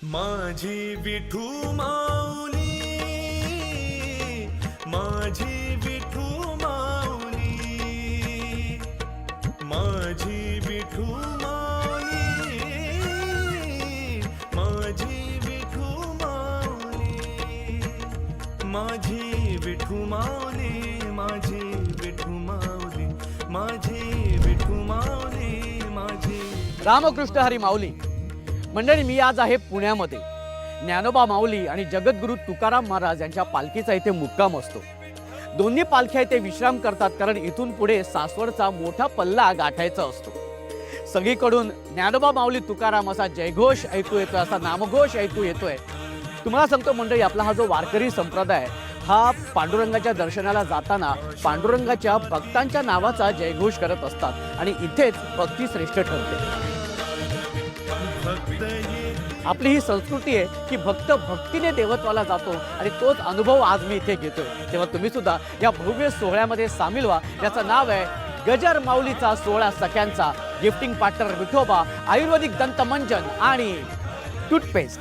माझी विठू माऊली, माझी विठू माऊली, माझी विठू माऊली, माझी विठू माऊली, माझी विठू माऊली, माझी विठू माऊली, माझी विठू माऊली, माझी। रामकृष्ण हरी माऊली मंडळी, मी आज आहे पुण्यामध्ये। ज्ञानोबा माऊली आणि जगद्गुरु तुकाराम महाराज यांच्या पालखीचा इथे मुक्काम असतो। दोन्ही पालख्या इथे विश्राम करतात, कारण इथून पुढे सासवडचा मोठा पल्ला गाठायचा असतो। सगळीकडून ज्ञानोबा माऊली तुकाराम असा जयघोष ऐकू येतोय, असा नामघोष ऐकू येतोय। तुम्हाला सांगतो मंडळी, आपला हा जो वारकरी संप्रदाय हा पांडुरंगाच्या दर्शनाला जाताना पांडुरंगाच्या भक्तांच्या नावाचा जयघोष करत असतात आणि इथेच भक्ती श्रेष्ठ ठरते। आपली ही संस्कृती आहे की भक्त भक्तीने देवत्वाला जातो आणि तोच अनुभव आज मी इथे घेतोय। तेव्हा तुम्ही सुद्धा या भव्य सोहळ्यामध्ये सामील व्हा। याचं नाव आहे गजर माऊलीचा सोहळा सख्यांचा। गिफ्टिंग पार्टनर विठोबा, आयुर्वेदिक दंतमंजन आणि टूथपेस्ट।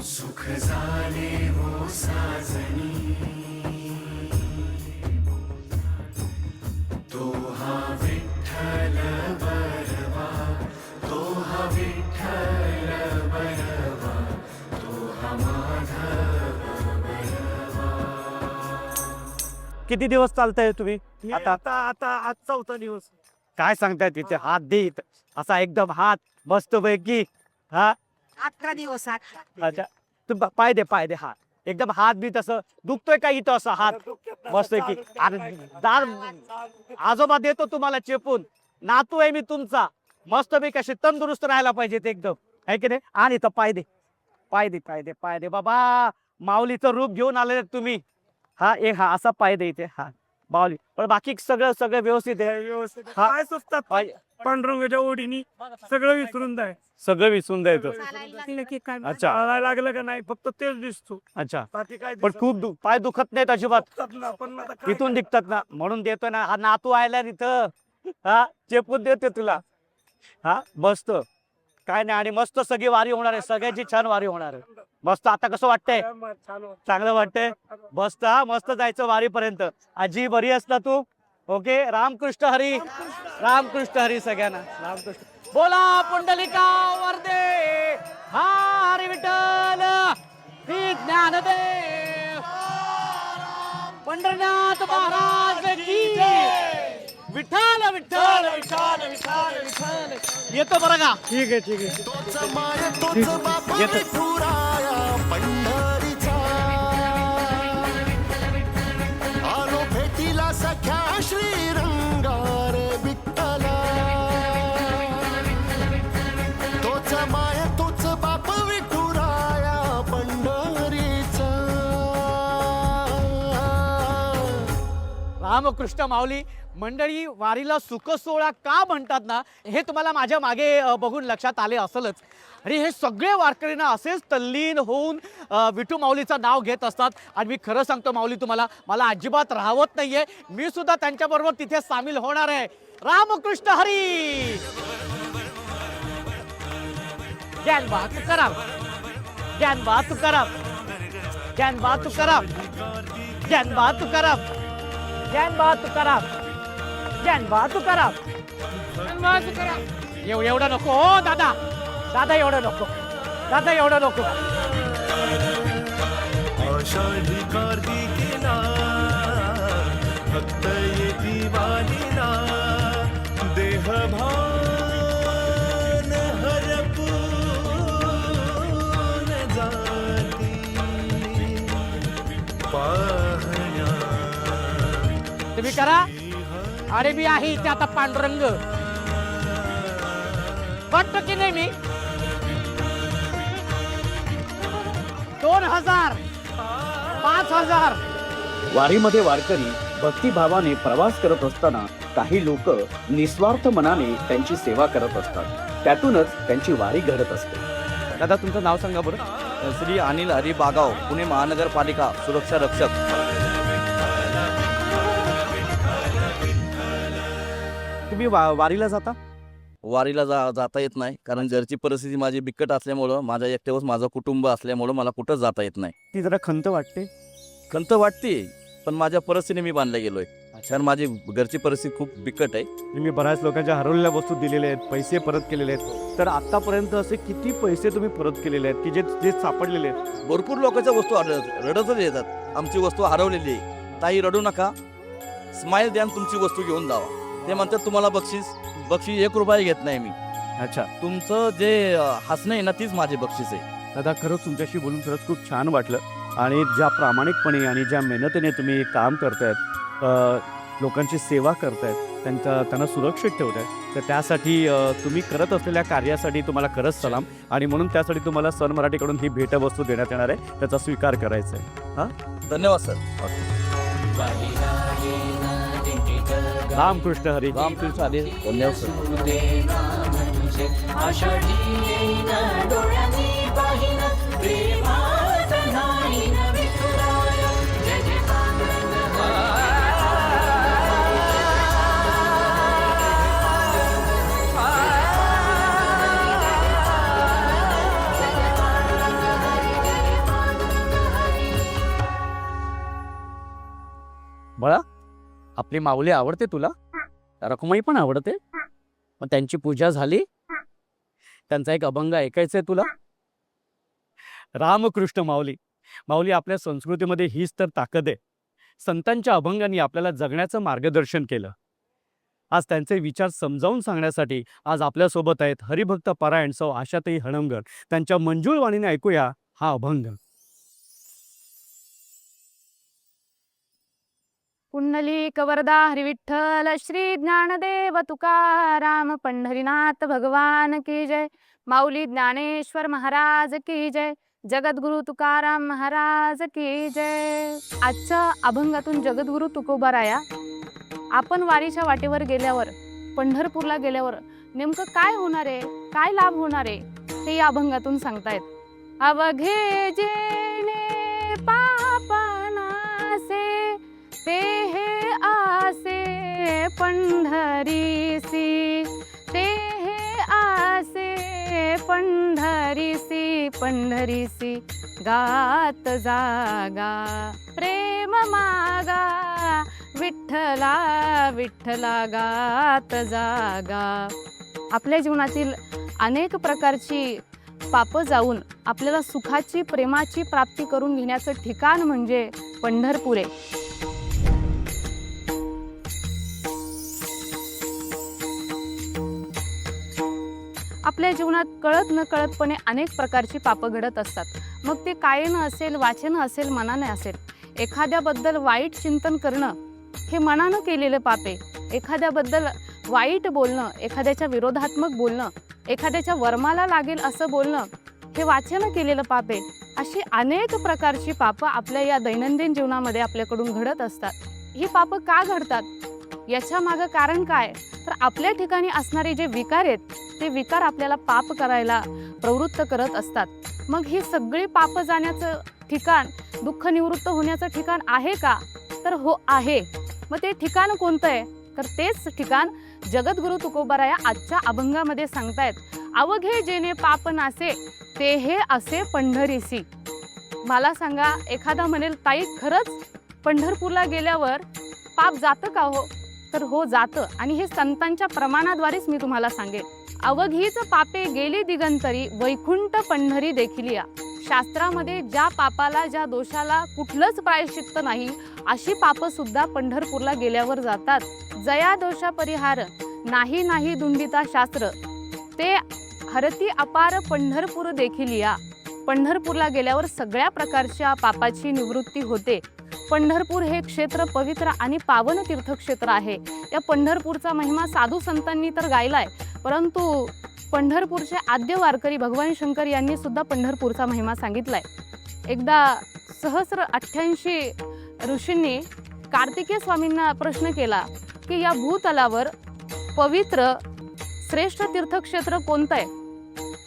सुख झाले हो साजनी, तो हा विठ्ठल बरवा, तो हा विठ्ठल बरवा, तो हा माधव बरवा। किती दिवस चालतंय तुम्ही आता आज चौथा दिवस। काय सांगताय? तिथे हात देत असा एकदम हात मस्त पैकी। हा 11 दिवस अच्छा, तू पाय दे हात एकदम हात बी तसं दुखतोय का इथं असं हात मस्त की? दार आजोबा देतो तुम्हाला चेपून, नातू आहे मी तुमचा, मस्त बी कशी तंदुरुस्त राहायला पाहिजेत एकदम, आहे की नाही? आणि इथं पाय दे बाबा, माऊलीचं रूप घेऊन आलेले तुम्ही। हा हा असा पाय दे इथे, हा माऊली। पण बाकी सगळं व्यवस्थित आहे? व्यवस्थित हा. काय सुचतात पांडुरंगाच्या ओढीनी सगळं विसरून जाय। सगळं विसरून द्यायचं। अच्छा चालायला लागलं का नाही फक्त तेच दिसतो, अच्छा, बाकी काय पण खूप पाय दुखत नाहीत अजिबात? दिसत ना, पण आता काय इथून दिखतात ना, म्हणून देतोय ना। हा नातू आयला इथं, हा चेपून देते तुला। हा मस्त, काय नाही। आणि मस्त सगळी वारी होणार आहे, सगळ्यांची छान वारी होणार आहे। मस्त, आता कसं वाटतंय? छान वाटतं. चांगलं वाटतंय? मस्त, हा मस्त जायचं वारीपर्यंत। आजी बरी आहेस ना तू? ओके, रामकृष्ण हरी, रामकृष्ण हरी सगळ्यांना, रामकृष्ण। बोला पुंडलिका वरदे, हरी विठ्ठल, श्री ज्ञानदेव, पंढरीनाथ महाराज की विठ्ठल विठ्ठल विठ्ठल विठ्ठल विठ्ठल। येतो बरं का? ठीक आहे तोच माय तोच बाप विठुराया पंढरीचा, आलो भेटीला सख्या श्रीरंगार विठ्ठला। तोच माय तोच बाप विठुराया पंढरीचा। रामकृष्ण माऊली मंडळी, वारीला सुख सोहळा का म्हणतात ना, हे तुम्हाला माझ्या मागे बघून लक्षात आले असेलच। आणि हे सगळे वारकरी ना असेच तल्लीन होऊन विठू माऊलीचं नाव घेत असतात। आणि मी खरं सांगतो माऊली तुम्हाला, मला अजिबात राहवत नाहीये, मी सुद्धा त्यांच्याबरोबर तिथे सामील होणार आहे। रामकृष्ण हरी। ज्ञानोबा तुकाराम, ज्ञानोबा तुकाराम, ज्ञानोबा तुकाराम, ज्ञानोबा तुकाराम, ज्ञानोबा तुकाराम, ज्ञानोबा तुकाराम, ज्ञानोबा तुकाराम। एवढं नको हो दादा, दादा एवढं नको, दादा एवढं नको। आषाढी कार्तिकेला भक्त येती वालीला, देहभान हरपून जाती पाहण्या। तुम्ही करा, अरे मी आहे इथे आता पांडुरंग, वाटतो की नाही मी? 2000 5000 वारीमध्ये वारकरी भक्तिभावाने प्रवास करत असताना काही लोक निस्वार्थ मनाने त्यांची सेवा करत असतात, त्यातूनच त्यांची वारी घडत असते। दादा तुमचं नाव सांगा बरं। श्री अनिल हरी बागाव, पुणे महानगरपालिका सुरक्षा रक्षक। तुम्ही वारीला जाता? वारीला जाता येत नाही, कारण घरची परिस्थिती माझी बिकट असल्यामुळं, माझ्या एकट्यावरच माझं कुटुंब असल्यामुळं मला कुठं जाता येत नाही. ती जरा खंत वाटते. खंत वाटते, पण माझ्या परिस्थितीने मी बांधला गेलोय, कारण माझी घरची परिस्थिती खूप बिकट आहे. तुम्ही बऱ्याच लोकांच्या हरवलेल्या वस्तू दिलेल्या आहेत, पैसे परत केलेले आहेत. तर आतापर्यंत असे किती पैसे तुम्ही परत केलेले आहेत की जे जे सापडलेले आहेत? भरपूर लोकांच्या वस्तू रडतच येतात, आमची वस्तू हरवलेली आहे, ताई रडू नका, स्माईल द्या आणि तुमची वस्तू घेऊन जावा. ते म्हणतात तुम्हाला बक्षीस 1 रुपया घेत नाही मी, अच्छा, तुमचं जे हसणं आहे ना, तीच माझी बक्षीस आहे. दादा खरंच तुमच्याशी बोलून खरंच खूप छान वाटलं. आणि ज्या प्रामाणिकपणे आणि ज्या मेहनतीने तुम्ही काम करतायत, लोकांची सेवा करतायत, त्यांना सुरक्षित ठेवतायत, तर त्यासाठी तुम्ही करत असलेल्या कार्यासाठी तुम्हाला खरंच सलाम. आणि म्हणून त्यासाठी तुम्हाला सन मराठीकडून ही भेटवस्तू देण्यात येणार आहे, त्याचा स्वीकार करायचा आहे. धन्यवाद सर. रामकृष्ण हरी. रामकृष्ण हरी. धन्यवाद सर. बळा, आपली माऊली आवडते तुला? रखुमाई पण आवडते? मग त्यांची पूजा झाली? त्यांचा एक अभंग ऐकायचंय तुला? रामकृष्ण माऊली. माऊली, आपल्या संस्कृतीमध्ये हीच तर ताकद आहे. संतांच्या अभंगांनी आपल्याला जगण्याचं मार्गदर्शन केलं. आज त्यांचे विचार समजावून सांगण्यासाठी आज आपल्यासोबत आहेत हरिभक्त पारायण सौ आशाताई हणमकर. त्यांच्या मंजूळ वाणीने ऐकूया हा अभंग. पुंडलिक वरदा हरिविठ्ठल श्री ज्ञानदेव तुकाराम पंढरीनाथ भगवान की जय. माऊली ज्ञानेश्वर महाराज की जय. जगद्गुरु तुकाराम महाराज की जय. आजच्या अभंगातून जगद्गुरु तुकोबाराया आपण वारीच्या वाटेवर गेल्यावर, पंढरपूरला गेल्यावर नेमकं काय होणार आहे, काय लाभ होणार आहे ते या अभंगातून सांगतायत. अवघे जेणे पापनासे ते हे आसे पंढरीसी, ते हे आसे पंढरीसी. पंढरीसी गात जागा प्रेम मागा, विठ्ठला विठ्ठला गात जागा. आपल्या जीवनातील अनेक प्रकारची पापं जाऊन आपल्याला सुखाची, प्रेमाची प्राप्ती करून घेण्याचं ठिकाण म्हणजे पंढरपूर आहे. आपल्या जीवनात कळत न कळतपणे अनेक प्रकारची पापं घडत असतात. मग ते कायेनं असेल, वाचेनं असेल, मनाने असेल. एखाद्याबद्दल वाईट चिंतन करणं हे मनानं केलेलं पाप आहे. एखाद्याबद्दल वाईट बोलणं, एखाद्याच्या विरोधात्मक बोलणं, एखाद्याच्या वर्माला लागेल असं बोलणं हे वाचेनं केलेलं पाप आहे. अशी अनेक प्रकारची पापं आपल्या या दैनंदिन जीवनामध्ये आपल्याकडून घडत असतात. ही पापं का घडतात, याच्या मागं कारण काय, तर आपल्या ठिकाणी असणारे जे विकार आहेत ते विकार आपल्याला पाप करायला प्रवृत्त करत असतात. मग ही सगळी पाप जाण्याचं ठिकाण, दुःख निवृत्त होण्याचं ठिकाण आहे का, तर हो आहे. मग ते ठिकाण कोणतं आहे, तर तेच ठिकाण जगद्गुरु तुकोबाराया आजच्या अभंगामध्ये सांगतायत. अवघे जेणे पाप नासे ते हे असे पंढरीसी. मला सांगा, एखादा म्हणेल ताई खरंच पंढरपूरला गेल्यावर पाप जातं का हो, तर हो जातं. आणि हे संतांच्या प्रमाणाद्वारेच मी तुम्हाला सांगेन. अवघीच पापे गेली दिगंतरी, वैकुंठ पंढरी देखील या. शास्त्रामध्ये ज्या पापाला, ज्या दोषाला कुठलंच प्रायश्चित्त नाही अशी पापं सुद्धा पंढरपूरला गेल्यावर जातात. जया दोषा परिहार नाही नाही दुंडिता शास्त्र, ते हरती अपार पंढरपूर देखील या. पंढरपूरला गेल्यावर सगळ्या प्रकारच्या पापाची निवृत्ती होते. पंढरपूर हे क्षेत्र पवित्र आणि पावन तीर्थक्षेत्र आहे. या पंढरपूरचा महिमा साधू संतांनी तर गायलाय, परंतु पंढरपूरचे आद्य वारकरी भगवान शंकर यांनी सुद्धा पंढरपूरचा महिमा सांगितलाय. एकदा 88 ऋषींनी कार्तिकेय स्वामींना प्रश्न केला की या भूतलावर पवित्र श्रेष्ठ तीर्थक्षेत्र कोणतं आहे.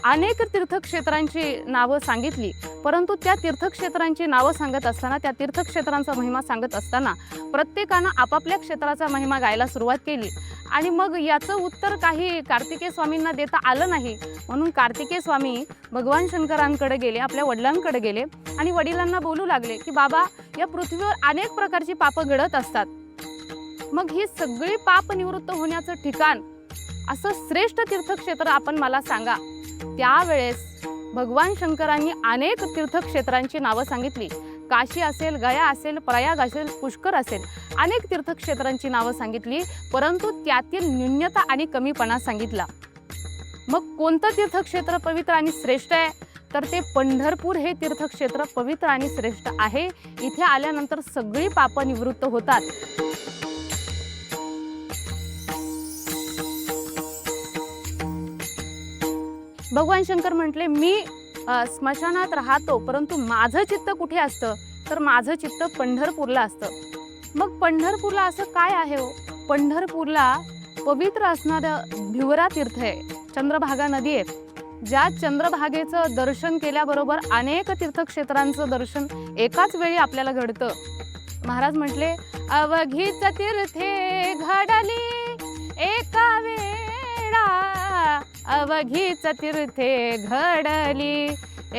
अनेक तीर्थक्षेत्रांची नावं सांगितली, परंतु त्या तीर्थक्षेत्रांची नावं सांगत असताना, त्या तीर्थक्षेत्रांचा महिमा सांगत असताना प्रत्येकानं आपापल्या क्षेत्राचा महिमा गायला सुरुवात केली. आणि मग याचं उत्तर काही कार्तिकेय स्वामींना देता आलं नाही, म्हणून कार्तिकेय स्वामी भगवान शंकरांकडे गेले, आपल्या वडिलांकडे गेले आणि वडिलांना बोलू लागले की बाबा, या पृथ्वीवर अनेक प्रकारची पापं घडत असतात, मग ही सगळी पाप निवृत्त होण्याचं ठिकाण असं श्रेष्ठ तीर्थक्षेत्र आपण मला सांगा. त्यावेळेस भगवान शंकरांनी अनेक तीर्थक्षेत्रांची नावं सांगितली. काशी असेल, गया असेल, प्रयाग असेल, पुष्कर असेल, अनेक तीर्थक्षेत्रांची नावं सांगितली, परंतु त्यातील न्यूनता आणि कमीपणा सांगितला. मग कोणतं तीर्थक्षेत्र पवित्र आणि श्रेष्ठ आहे, तर ते पंढरपूर हे तीर्थक्षेत्र पवित्र आणि श्रेष्ठ आहे. इथे आल्यानंतर सगळी पापं निवृत्त होतात. भगवान शंकर म्हटले, मी स्मशानात राहतो, परंतु माझं चित्त कुठे असतं, तर माझं चित्त पंढरपूरला असतं. मग पंढरपूरला असं काय आहे हो? पंढरपूरला पवित्र असणारं भिवरा तीर्थ आहे, चंद्रभागा नदी आहे. ज्या चंद्रभागेचं दर्शन केल्याबरोबर अनेक तीर्थक्षेत्रांचं दर्शन एकाच वेळी आपल्याला घडतं. महाराज म्हटले, अवघीच तीर्थे घडली एका वेळा, अवघीच तीर्थे घडली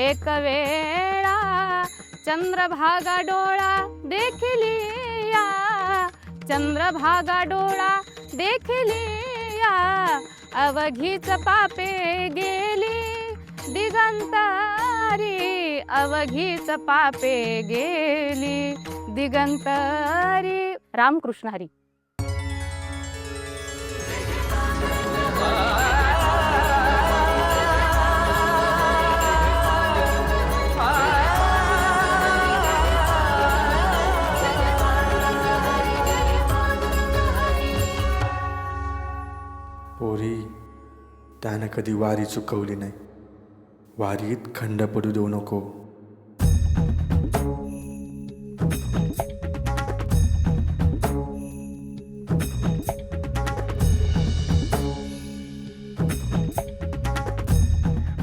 एक वेळा, चंद्रभागा डोळा देखिली या, चंद्रभागा डोळा देखिली या, अवघीच पापे गेली दिगंतारी, अवघीच पापे गेली दिगंतारी. रामकृष्ण हरी. पोरी, त्यानं कधी वारी चुकवली नाही. वारीत खंड पडू देऊ नको.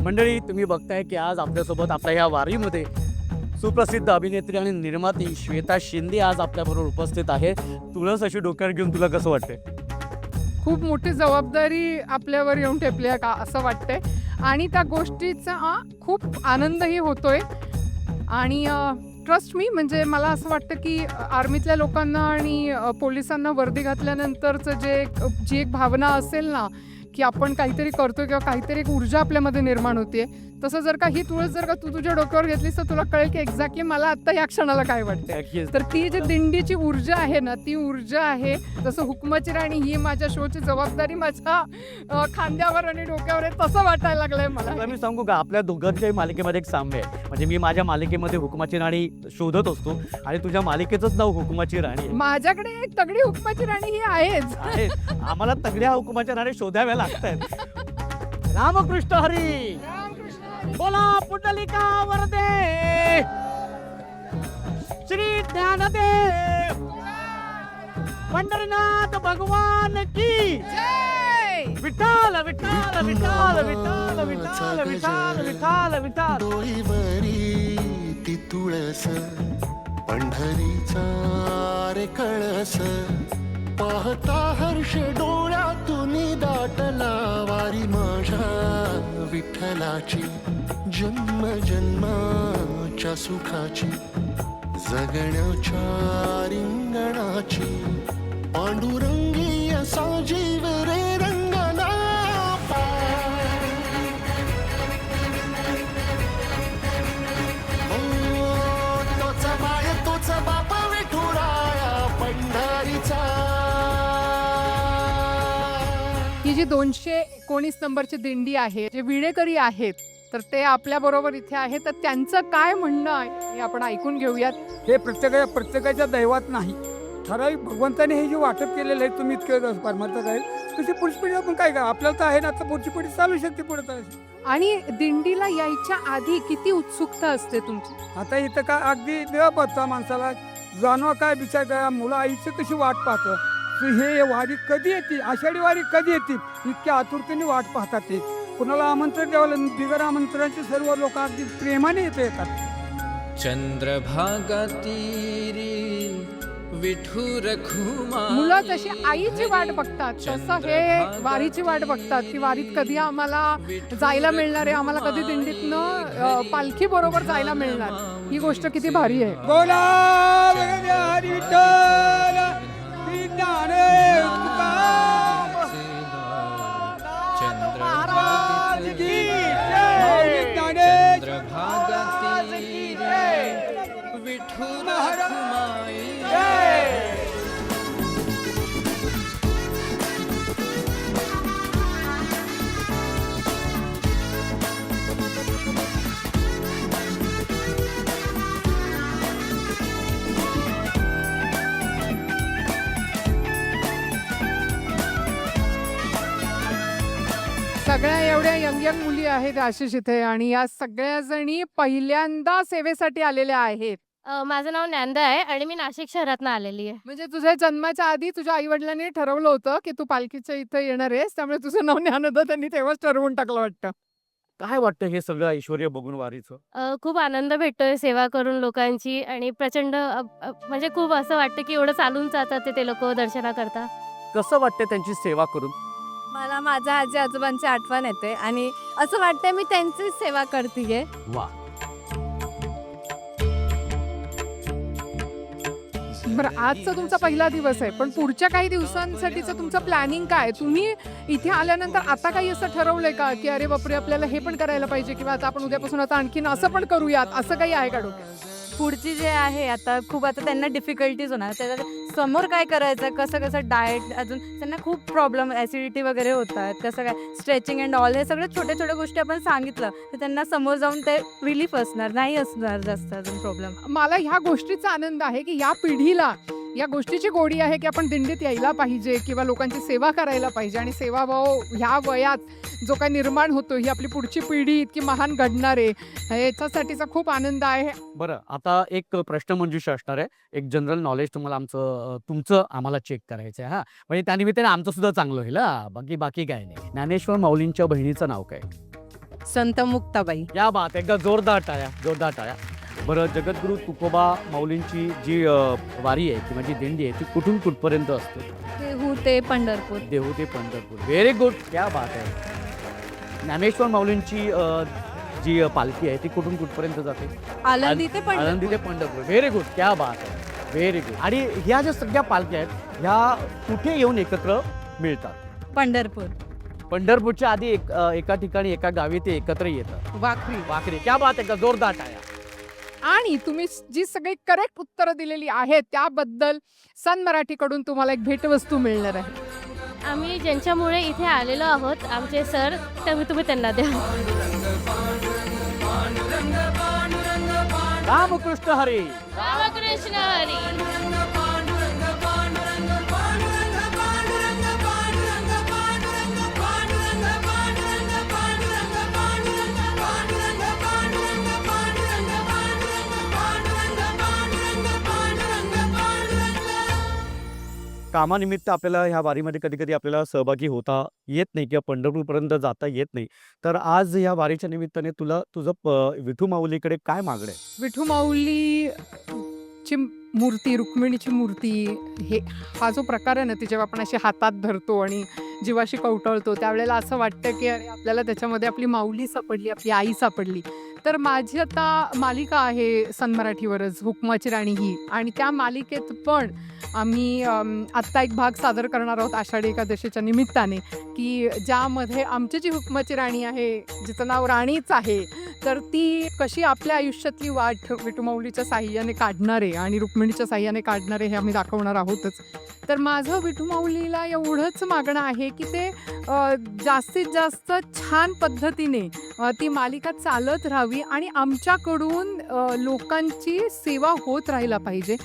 मंडळी, तुम्ही बघताय की आज आपल्यासोबत आपल्या या वारीमध्ये सुप्रसिद्ध अभिनेत्री आणि निर्माती श्वेता शिंदे आज आपल्याबरोबर उपस्थित आहे. तुळस अशी डोक्यावर घेऊन तुला कसं वाटतंय? खूप मोठी जबाबदारी आपल्यावर येऊन ठेपली आहे का असं वाटतंय, आणि त्या गोष्टीचा खूप आनंदही होतोय. आणि ट्रस्ट मी, म्हणजे मला असं वाटतं की आर्मीतल्या लोकांना आणि पोलिसांना वर्दी घातल्यानंतरचं जी एक भावना असेल ना, की आपण काहीतरी करतोय किंवा काहीतरी एक ऊर्जा आपल्यामध्ये निर्माण होते, तसं जर का ही तुळस जर का तू तुझ्या डोक्यावर घेतलीस तर तुला कळेल की एक्झॅक्टली मला आत्ता या क्षणाला काय वाटतंय. तर ती जी दिंडीची ऊर्जा आहे ना, ती ऊर्जा आहे. जसं हुकमाची राणी ही माझ्या शोची जबाबदारी माझ्या खांद्यावर आणि डोक्यावर आहे, तसं वाटायला लागलंय मला. मी सांगू का, आपल्या दोघांच्याही मालिकेमध्ये एक साम्य आहे. म्हणजे मी माझ्या मालिकेमध्ये हुकमाची राणी शोधत असतो आणि तुझ्या मालिकेचंच नाव हुकमाची राणी आहे. माझ्याकडे एक तगडी हुकमाची राणी ही आहेच. आम्हाला तगड्या हुकमाच्या राणी शोधाव्या लागतात. रामकृष्ण हरी. बोला पुंडलिका वरदे, श्री ज्ञानदेव पंढरीनाथ भगवान की जय. विठ्ठल विठ्ठल विठ्ठल विठ्ठल विठ्ठल विठ्ठल विठ्ठल विठ्ठल. डोईवरी ती तुळस, पंढरीचा रे कळस, पाहता हर्ष डोळ्यातून दाटला, वारी माझ्या विठ्ठलाची, जन्म जन्माच्या सुखाची, जगण्याच्या रिंगणाची, पांडुरंगी असा जीव रे रंगला. तोच माय तोच बाप विठुराया पंढरीचा. ही जी 219 नंबरची दिंडी आहे, जे विणेकरी आहेत, तर ते आपल्याबरोबर इथे आहेत. तर त्यांचं काय म्हणणं आहे हे आपण ऐकून घेऊयात. हे प्रत्येकाच्या दैवात नाही, ठराविक भगवंताने हे जे वाटप केलेलं आहे, तुम्ही इतके परमार्थ जाईल तशी पुढची पिढी आपण काय करा, आपल्याला तर आहे ना, तर पुढची पिढी चालू शकते पुढे चालू. आणि दिंडीला यायच्या आधी किती उत्सुकता असते तुमची? आता इथं काय अगदी देवा पडता माणसाला जाणवा काय विचार करा, मुलं आईची कशी वाट पाहतं, हे वारी कधी येते, आषाढी वारी कधी येते, इतक्या आतुरतेने वाट पाहतात. ते कुणाला आमंत्रण द्यावं, बिगर आमंत्रणाचे सर्व लोक अगदी प्रेमाने इथे येतात. चंद्रभागा तीरी मुलं जशी आईची वाट बघतात तसं हे वारीची वाट बघतात की वारीत कधी आम्हाला जायला मिळणार आहे, आम्हाला कधी दिंडीतनं पालखी बरोबर जायला मिळणार. ही गोष्ट किती भारी आहे. बोला हरी विठ्ठल श्री ज्ञानेश्वर तुकाराम महाराज की जय. ज्ञानेश्वर महाराज की जय. महाराज जय. सगळ्या एवढ्या यंग मुली आहेत आशिष इथे, आणि या सगळ्या जणी पहिल्यांदा सेवेसाठी आलेल्या आहेत. माझं नाव नंदा आहे आणि मी नाशिक शहरातनं आलेली आहे. म्हणजे तुझ्या जन्माच्या आधी तुझ्या आई वडिलांनी ठरवलं होतं की तू पालखीच्या इथे येणार आहेस, त्यामुळे तुझं नाव ज्ञानदा त्यांनी तेव्हाच ठरवून टाकलं वाटतं. काय वाटतं हे सगळं ऐश्वर्य बघून वारीचं? खूप आनंद भेटतोय सेवा करून लोकांची, आणि प्रचंड म्हणजे खूप असं वाटतं की एवढं चालून जातात ते लोक दर्शनाकरता. कसं वाटतं त्यांची सेवा करून? मला माझ्या आजी आजोबांची आठवण येते आणि असं वाटतं मी त्यांचीच सेवा करतेय. वा. बरं, आजचा तुमचा पहिला दिवस आहे, पण पुढच्या काही दिवसांसाठीचं तुमचं प्लॅनिंग काय? तुम्ही इथे आल्यानंतर आता काही असं ठरवलंय का की अरे बापरे आपल्याला हे पण करायला पाहिजे, किंवा आता आपण उद्यापासून आता आणखीन असं पण करूयात, असं काही आहे का डोक्यात? पुढची जे आहे आता खूप आता त्यांना डिफिकल्टीज होणार, त्याच्या समोर काय करायचं, कसं कसं डाएट, अजून त्यांना खूप प्रॉब्लेम ॲसिडिटी वगैरे होतात, कसं काय स्ट्रेचिंग अँड ऑल, हे सगळं छोट्या छोट्या गोष्टी आपण सांगितलं तर त्यांना समोर जाऊन ते रिलीफ असणार, नाही असणार जास्त अजून प्रॉब्लेम. मला ह्या गोष्टीचा आनंद आहे की या पिढीला या गोष्टीची गोडी आहे की आपण दिंडीत यायला पाहिजे किंवा लोकांची सेवा करायला पाहिजे, आणि सेवाभाव ह्या वयात जो काय निर्माण होतो, ही आपली पुढची पिढी इतकी महान घडणार आहे, याच्यासाठीचा खूप आनंद आहे. बरं, आता एक प्रश्न मंजुषा असणार आहे. एक जनरल नॉलेज तुम्हाला तुमचं आम्हाला चेक करायचं आहे. म्हणजे त्यानिमित्ताने आमचं सुद्धा चांगलं होईल. बाकी काय नाही. ज्ञानेश्वर माऊलींच्या बहिणीचं नाव काय? संत मुक्ताबाई. या बात, एकदा जोरदार टाळ्या. बरं, जगद्गुरू तुकोबा माऊलींची जी वारी आहे किंवा जी दिंडी आहे ती कुठून कुठपर्यंत असते? देहू ते पंढरपूर. देहू ते पंढरपूर. व्हेरी गुड, क्या बात आहे. ज्ञानेश्वर माऊलींची जी पालखी आहे ती कुठून कुठपर्यंत जाते? आळंदी ते आळंदी ते पंढरपूर. व्हेरी गुड, क्या बात आहे, व्हेरी गुड. आणि ह्या ज्या सगळ्या पालख्या आहेत ह्या कुठे येऊन एकत्र मिळतात? पंढरपूर. पंढरपूरच्या आधी एका ठिकाणी एका गावी ते एकत्र येतात. वाखरी. क्या बात आहे, का जोरदार टाळ्या. आणि तुम्ही जी सगळी करेक्ट उत्तरं दिलेली आहेत त्याबद्दल सन मराठीकडून तुम्हाला एक भेटवस्तू मिळणार आहे. आम्ही ज्यांच्यामुळे इथे आलेलो आहोत, आमचे सर, तुम्ही त्यांना द्या. रामकृष्ण हरी. रामकृष्ण हरी. कामानिमित्त आपल्याला ह्या वारीमध्ये कधी कधी आपल्याला सहभागी होता येत नाही किंवा पंढरपूरपर्यंत जाता येत नाही, तर आज ह्या वारीच्या निमित्ताने तुला तुझं विठू माऊलीकडे काय मागणं आहे? विठू माऊलीची मूर्ती, रुक्मिणीची मूर्ती, हा जो प्रकार आहे ना, ती जेव्हा आपण अशी हातात धरतो आणि जीवाशी कवटळतो त्यावेळेला असं वाटतं की अरे आपल्याला त्याच्यामध्ये आपली माऊली सापडली, आपली आई सापडली. तर माझी आता मालिका आहे सन मराठीवरच, हुकमाची राणी ही, आणि त्या मालिकेत पण आम्ही आत्ता एक भाग सादर करणार आहोत आषाढी एकादशीच्या निमित्ताने, की ज्यामध्ये आमची जी हुकमाची राणी आहे, जिचं नाव राणीच आहे, तर ती कशी आपल्या आयुष्यातली वाट विठूमाऊलीच्या साह्याने काढणार आहे आणि रुक्मिणीच्या साह्याने काढणार आहे, हे आम्ही दाखवणार आहोतच. तर माझं विठूमाऊलीला एवढंच मागणं आहे की ते जास्तीत जास्त छान पद्धतीने ती मालिका चालत राहावी आणि आमच्याकडून लोकांची सेवा होत राहायला पाहिजे.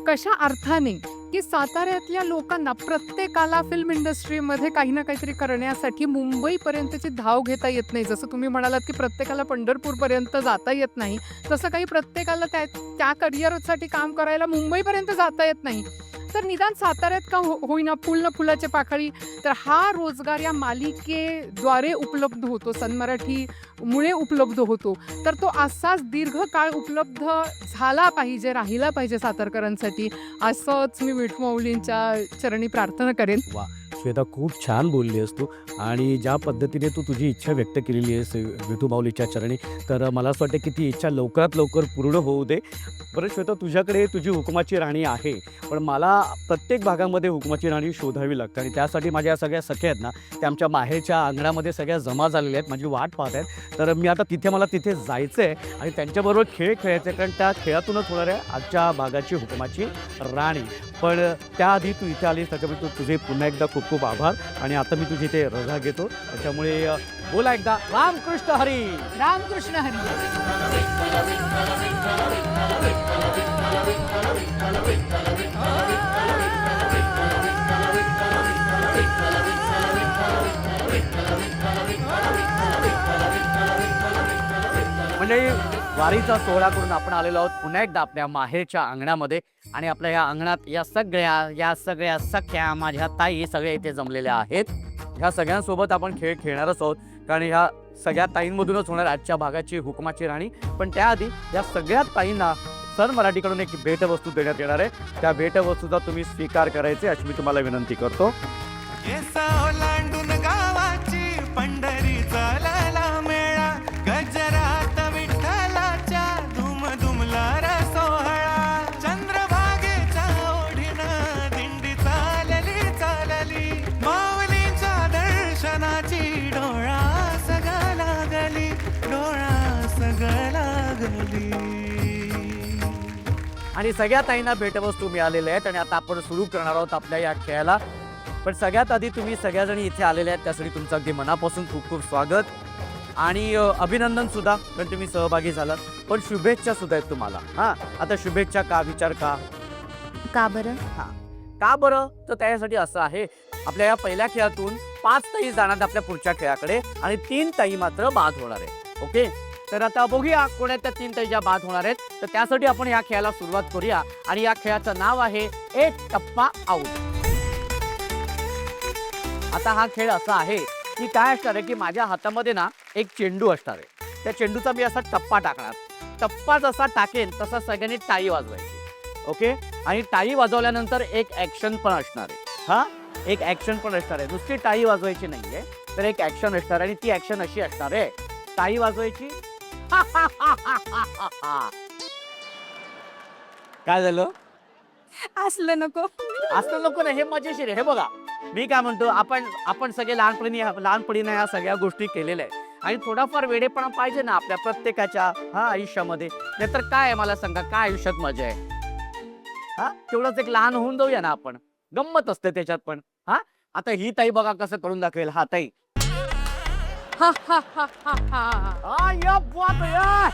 कशा अर्थाने की साताऱ्यातल्या लोकांना प्रत्येकाला फिल्म इंडस्ट्रीमध्ये काही ना काहीतरी करण्यासाठी मुंबईपर्यंतची धाव घेता येत नाही. जसं तुम्ही म्हणालात की प्रत्येकाला पंढरपूरपर्यंत जाता येत नाही, तसं काही प्रत्येकाला त्या करिअरसाठी काम करायला मुंबईपर्यंत जाता येत नाही. तर निदान साताऱ्यात का होईना फुल ना फुलाच्या पाकळी, तर हा रोजगार या मालिकेद्वारे उपलब्ध होतो, सन मराठी मुळे उपलब्ध होतो. तर तो असाच दीर्घकाळ उपलब्ध झाला पाहिजे, राहिला पाहिजे सातारकरांसाठी, असंच मी विठू माऊलींच्या चरणी प्रार्थना करेन. वा श्वेता, खूप छान बोलली आहेस तू आणि ज्या पद्धतीने तू तुझी इच्छा व्यक्त केलेली आहेस विठू माऊलीच्या चरणी, तर मला असं वाटतं की ती इच्छा लवकरात लवकर पूर्ण होऊ दे. बरं श्वेता, तुझ्याकडे तुझी हुकुमाची राणी आहे, पण मला प्रत्येक भागामध्ये हुकुमाची राणी शोधावी लागते आणि त्यासाठी माझ्या सगळ्या सख्या आहेत ना, त्या आमच्या माहेरच्या अंगणामध्ये सगळ्या जमा झालेल्या आहेत, माझी वाट पाहत आहेत. तर मी आता मला तिथे जायचं आहे आणि त्यांच्याबरोबर खेळ खेळायचे आहे, कारण त्या खेळातूनच होणार आहे आजच्या भागाची हुकुमाची राणी. पण त्याआधी तू इथे आलीस त्याच्यामुळे तुझे पुन्हा एकदा खूप खूप आभार. आणि आता मी तुझी इथे रजा घेतो, त्याच्यामुळे बोला एकदा रामकृष्ण हरी. रामकृष्ण हरी. म्हणजे वारीचा सोहळा करून आपण आलेलो आहोत पुन्हा एकदा आपल्या माहेरच्या अंगणामध्ये. आणि आपल्या या अंगणात या सगळ्या सख्या माझ्या ताई सगळे इथे जमलेल्या आहेत. ह्या सगळ्यांसोबत आपण खेळ खेळणारच आहोत, कारण ह्या सगळ्या ताईंमधूनच होणार आजच्या भागाची हुकुमाची राणी. पण त्याआधी या सगळ्या ताईंना सन मराठीकडून एक भेटवस्तू देण्यात येणार आहे. त्या भेटवस्तूचा तुम्ही स्वीकार करायचे अशी मी तुम्हाला विनंती करतो. केसा ओलांडून गावाची पंढरी चालायला मेळा, गजरात विठ्ठलाच्या धुम धुमला रे सोहळा. चंद्रभागेच्या ओढीनं दिंडी चालली माऊलीच्या दर्शनाची डोळा सगळा लागली. आणि सगळ्या ताईंना भेटवस्तू मिळालेल्या आहेत आणि आता आपण सुरू करणार आहोत आपल्या या खेळाला. पण सगळ्यात आधी तुम्ही सगळ्याजणी इथे आलेले आहेत त्यासाठी तुमचं अगदी मनापासून खूप खूप स्वागत आणि अभिनंदन सुद्धा, कारण तुम्ही सहभागी झालात. पण शुभेच्छा सुद्धा आहेत तुम्हाला. हां, आता शुभेच्छा का विचार का बरं? का बरं, तर त्यासाठी असं आहे, आपल्या या पहिल्या खेळातून 5 ताई जाणार आपल्या पुढच्या खेळाकडे आणि 3 ताई मात्र बाद होणार आहे. ओके, तर आता बघूया कोणत्या त्या 3 ताई ज्या बाद होणार आहेत. तर त्यासाठी आपण या खेळाला सुरुवात करूया आणि या खेळाचं नाव आहे एक टप्पा आऊट. आता हा खेळ असा आहे की काय असणार आहे की माझ्या हातामध्ये ना एक चेंडू असणार आहे. त्या चेंडूचा मी असा टप्पा टाकणार. टप्पा जसा टाकेन तसा सगळ्यांनी टाळी वाजवायची. ओके, आणि टाळी वाजवल्यानंतर एक ॲक्शन पण असणार आहे. हा, एक ॲक्शन पण असणार आहे, नुसती टाळी वाजवायची नाहीये, तर एक ॲक्शन असणार आहे आणि ती ॲक्शन अशी असणार आहे, टाळी वाजवायची. काय झालं? असलं नको. असलं नको ना, हे मजेशीर आहे. हे बघा, मी काय म्हणतो, आपण सगळे लहानपणी या सगळ्या गोष्टी केलेल्या आहेत आणि थोडाफार वेडेपणा पाहिजे ना आपल्या प्रत्येकाच्या आयुष्यामध्ये. नाहीतर काय आहे मला सांगा, काय आयुष्यात मजा आहे? हा, तेवढंच एक लहान होऊन जाऊया ना आपण, गंमत असते त्याच्यात पण. हा, आता ही ताई बघा कसं करून दाखवेल. हा ताई, या बात या,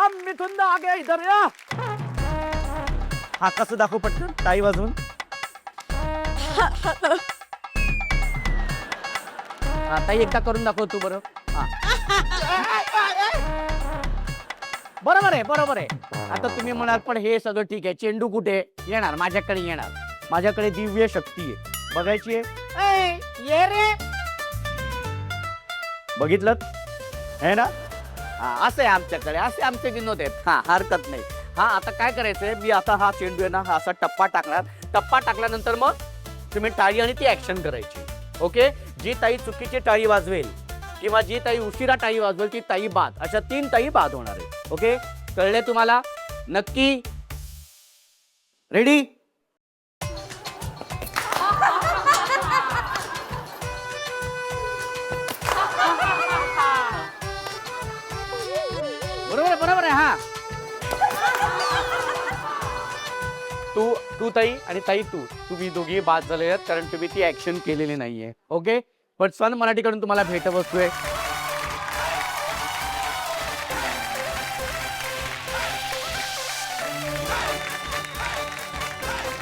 अब मिथुन आ गया इधर या. हा, कसं दाखव पटकन टाळी वाजवून. हा ताई, एकदा करून दाखव तू बरं. बरोबर आहे. आता तुम्ही म्हणाल पण हे सगळं ठीक आहे, चेंडू कुठे येणार? माझ्याकडे येणार. माझ्याकडे दिव्य शक्ती आहे, बघायची आहे. ये रे, बघितलं है ना? असे आमच्याकडे, असे आमचे विनोद आहेत. हा, हरकत नाही. हा, आता काय करायचंय, मी आता हा चेंडू आहे ना, हा असा टप्पा टाकणार. टप्पा टाकल्यानंतर मग तुम्ही टाळी आणि ती ऍक्शन करायची. ओके, जी ताई चुकीची टाळी वाजवेल किंवा जी ताई उशिरा टाळी वाजवेल ती ताई बाद. अशा 3 ताई बाद होणार आहे. ओके, कळले तुम्हाला? नक्की रेडी? बरोबर आहे. हा, तू ताई आणि ताई तुम्ही दोघी बाद झाले आहेत कारण तुम्ही ती ऍक्शन केलेली नाहीये. ओके, पण सन मराठीकडून तुम्हाला भेटवस्तू आहे.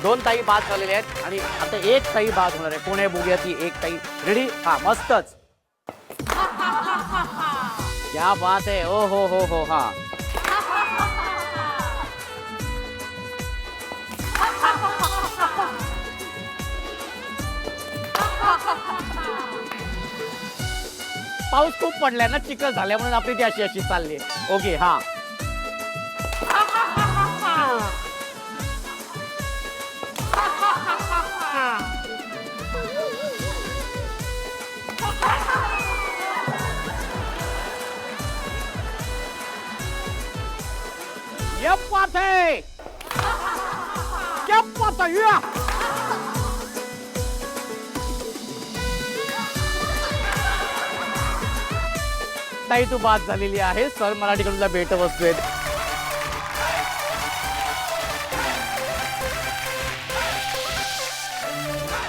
दोन ताई बाद झालेले आहेत आणि आता एक ताई बाद होणार आहे. कोण आहे बघूया ती एक ताई. रेडी? हा, मस्तच. क्या बात आहे. ओ हो. हा पाऊस खूप पडलाय ना, चिखल झाल्या म्हणून आपली ती अशी अशी चालली. ओके हा. ताई तू बाद झालेली आहे. सर मराठीकडून तुला भेट वस्तू आहेत.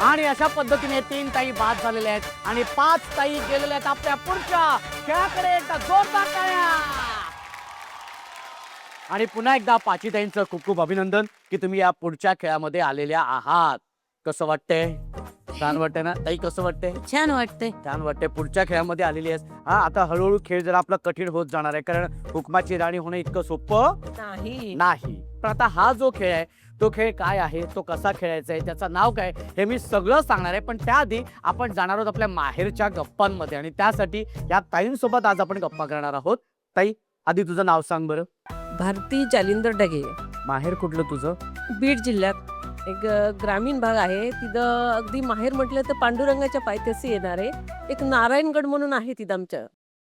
आणि अशा पद्धतीने 3 ताई बाद झालेल्या आहेत आणि 5 ताई गेलेल्या आहेत आपल्या पुढच्या खेळाकडे. एकदा जोरदार टाळ्या. आणि पुन्हा एकदा पाची ताईंचं खूप खूप अभिनंदन की तुम्ही या पुढच्या खेळामध्ये आलेल्या आहात. कसं वाटतंय? छान वाटतंय ना ताई? कसं वाटतंय? छान वाटतंय. छान वाटतंय. पुढच्या खेळामध्ये आलेली आहेस. हा आता हळूहळू खेळ जरा आपला कठीण होत जाणार आहे, कारण हुकमाची राणी होणं इतकं सोपं नाही. पण आता हा जो खेळ आहे तो खेळ काय आहे, तो कसा खेळायचा आहे, त्याचं नाव काय, हे मी सगळं सांगणार आहे. पण त्याआधी आपण जाणार आहोत आपल्या माहेरच्या गप्पांमध्ये आणि त्यासाठी या ताईंसोबत आज आपण गप्पा करणार आहोत. ताई आधी तुझं नाव सांग बरं. भारती जालिंदर डगे. माहेर कुठलं तुझं? बीड जिल्ह्यात एक ग्रामीण भाग आहे. तिथं अगदी माहेर म्हटलं तर पांडुरंगाच्या पायथ्याशी येणार आहे. एक नारायणगड म्हणून आहे तिथं आमच्या,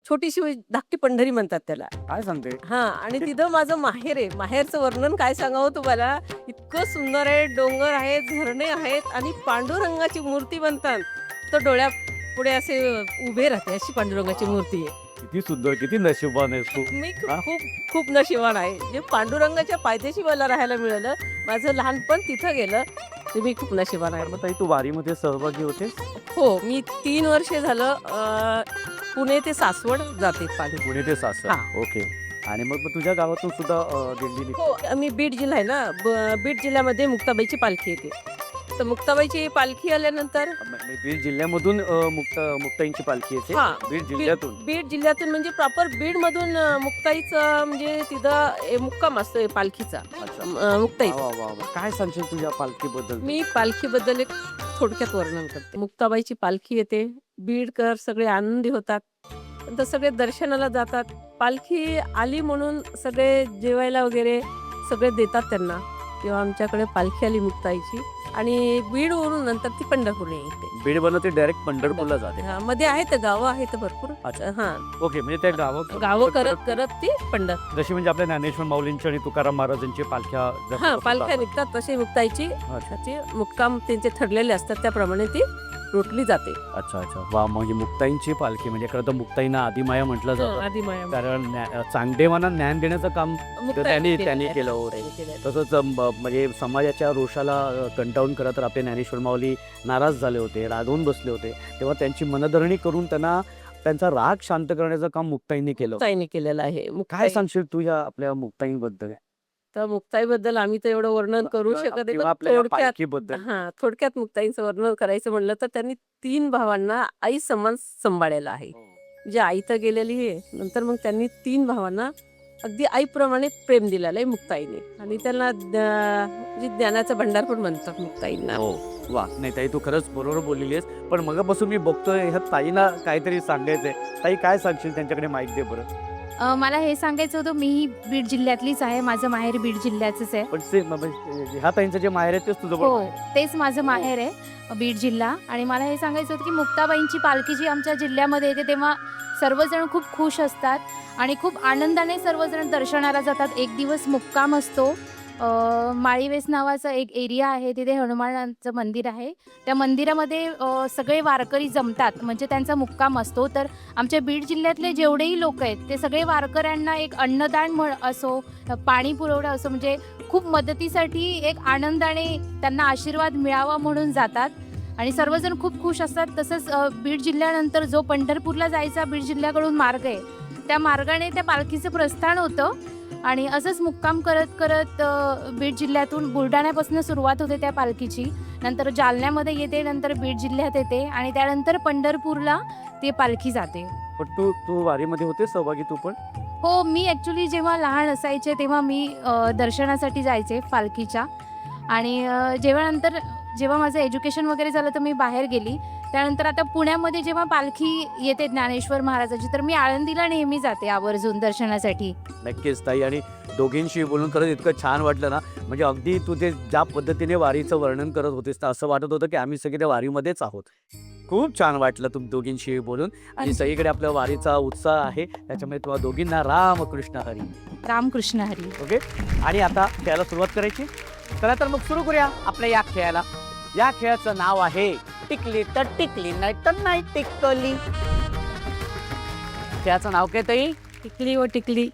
छोटीशी धाकटी पंढरी म्हणतात त्याला. काय सांगते? हा, आणि तिथं माझं माहेर आहे. माहेरचं वर्णन काय सांगावं तुम्हाला, इतकं सुंदर आहे. डोंगर आहेत, झरणे आहेत आणि पांडुरंगाची मूर्ती बनतात तर डोळ्या पुढे असे उभे राहते अशी पांडुरंगाची मूर्ती आहे. किती सुंदर, किती नशिबान आहेस तू. मी खूप खूप नशिबान आहे जे पांडुरंगाच्या पायथ्याशी मला राहायला मिळालं. माझं लहानपण तिथं गेलं ते मी खूप नशिबान आहे. मग ताई तू वारीमध्ये सहभागी होतेस? हो, मी 3 वर्ष झालं पुणे ते सासवड जाते पालखी. पुणे ते सासवड. हा. ओके. आणि मग तुझ्या गावातून सुद्धा दिंडी हो, आम्ही बीड जिल्हा आहे ना, बीड जिल्ह्यामध्ये मुक्ताबाईची पालखी येते. तर मुक्ताबाईची पालखी आल्यानंतर बीड जिल्ह्यामधून मुक्ताईंची पालखी येते. हा, बीड जिल्ह्यातून. बीड जिल्ह्यातून म्हणजे प्रॉपर बीड मधून मुक्ताईचं म्हणजे तिथं मुक्काम असतो पालखीचा. मुक्ताई. वा, वा, वा. काय सांगशील तुझ्या पालखीबद्दल? मी पालखीबद्दल एक थोडक्यात वर्णन करते. मुक्ताबाईची पालखी येते, बीडकर सगळे आनंदी होतात, नंतर सगळे दर्शनाला जातात. पालखी आली म्हणून सगळे जेवायला वगैरे सगळे देतात त्यांना. तेव्हा आमच्याकडे पालखी आली मुक्ताईची आणि बीडवरून नंतर ती पंढरपूरला येते. बीड बनवते डायरेक्ट पंढरपूरला जाते. हा, मध्ये आहेत गावं आहेत भरपूर. अच्छा. हा, ओके. म्हणजे त्या गावं करत करत ती पंढरपूर. जशी म्हणजे आपल्या ज्ञानेश्वर माऊलींची आणि तुकाराम महाराजांची पालख्या हा, पालख्या निघतात तसे मुक्ताईची मुक्काम त्यांचे ठरलेले असतात त्याप्रमाणे ती रोटली जाते. अच्छा अच्छा. वा. म्हणजे मुक्ताईंची पालखी म्हणजे खरं तर मुक्ताईंना आदिमाया म्हटलं जातं, आदिमाया. कारण चांगदेवांना ज्ञान देण्याचं काम त्यांनी केलं होतं. तसंच म्हणजे समाजाच्या रोषाला कंटाळून खरं तर आपले ज्ञानेश्वर माऊली नाराज झाले होते, रागवून बसले होते, तेव्हा त्यांची मनधरणी करून त्यांना त्यांचा राग शांत करण्याचं काम मुक्ताईंनी केलं. मुक्ताईने केलेलं आहे. काय सांगशील तू या आपल्या मुक्ताईंबद्दल? तर मुक्ताईबद्दल आम्ही तर एवढं वर्णन करू शकत नाही, किंवा पण आपल्या थोडक्यात पालखीबद्दल? थोडक्यात मुक्ताईंचं वर्णन करायचं म्हणलं तर त्यांनी 3 भावांना आई समान सांभाळलेलं आहे. जे आई तर गेलेली आहे, नंतर मग त्यांनी 3 भावांना अगदी आईप्रमाणे प्रेम दिलेलं आहे मुक्ताईने आणि त्यांना म्हणजे ज्ञानाचा भंडार पण म्हणतात मुक्ताईंना. हो. वा. नाही ताई तू खरंच बरोबर बोललेली आहेस. पण मगापासून मी बघतोय ह्या ताईला काहीतरी सांगायचंय. ताई काय सांगशील त्यांच्याकडे माईक दे बरं. मला हे सांगायचं होतं, मीही बीड जिल्ह्यातलीच आहे. माझं माहेर बीड जिल्ह्याचंच आहे. पण ह्या ताईंचं जे माहेर आहे तेच तुझं हो, तेच माझं माहेर आहे बीड जिल्हा. आणि मला हे सांगायचं होतं की मुक्ताबाईंची पालखी जी आमच्या जिल्ह्यामध्ये येते तेव्हा सर्वजण खूप खुश असतात आणि खूप आनंदाने सर्वजण दर्शनाला जातात. एक दिवस मुक्काम असतो. माळीवेस नावाचा एक एरिया आहे, तिथे हनुमानाचं मंदिर आहे. त्या मंदिरामध्ये सगळे वारकरी जमतात, म्हणजे त्यांचा मुक्काम असतो. तर आमच्या बीड जिल्ह्यातले जेवढेही लोक आहेत ते सगळे वारकऱ्यांना एक अन्नदान असो, पाणी पुरवठा असो, म्हणजे खूप मदतीसाठी एक आनंदाने त्यांना आशीर्वाद मिळावा म्हणून जातात आणि सर्वजण खूप खुश असतात. तसंच बीड जिल्ह्यानंतर जो पंढरपूरला जायचा बीड जिल्ह्याकडून मार्ग आहे, त्या मार्गाने त्या पालखीचं प्रस्थान होतं आणि असंच मुक्काम करत करत बीड जिल्ह्यातून बुलढाण्यापासून सुरुवात होते त्या पालखीची, नंतर जालन्यामध्ये येते, नंतर बीड जिल्ह्यात येते आणि त्यानंतर पंढरपूरला ती पालखी जाते. पण तू वारीमध्ये होते सहभागी तू पण? हो, मी ॲक्च्युली जेव्हा लहान असायचे तेव्हा मी दर्शनासाठी जायचे पालखीच्या आणि जेव्हा नंतर जेव्हा माझं एज्युकेशन वगैरे झालं तर मी बाहेर गेली. त्यानंतर आता पुण्यामध्ये जेव्हा पालखी येते ज्ञानेश्वर महाराजाची, तर मी आळंदीला नेहमी जाते आवर्जून दर्शनासाठी. नक्कीच ताई. आणि दोघींशी बोलून खरंच इतकं छान वाटलं ना, म्हणजे अगदी तू ते ज्या पद्धतीने वारीचं वर्णन करत होतीस तर असं वाटत होतं की आम्ही सगळे त्या वारीमध्येच आहोत. खूप छान वाटलं तुम दोघींशी बोलून. आणि सगळीकडे आपल्या वारीचा उत्साह आहे, त्याच्यामुळे तुम्हाला दोघींना रामकृष्ण हरी. रामकृष्ण हरी. ओके. आणि आता खेळायला सुरुवात करायची. चला तर मग सुरू करूया आपल्या या खेळाला. या खेळाचं नाव आहे टिकली तर टिकली नाही तर नाही टिकली. खेळाचं नाव काय ताई? टिकली व टिकली.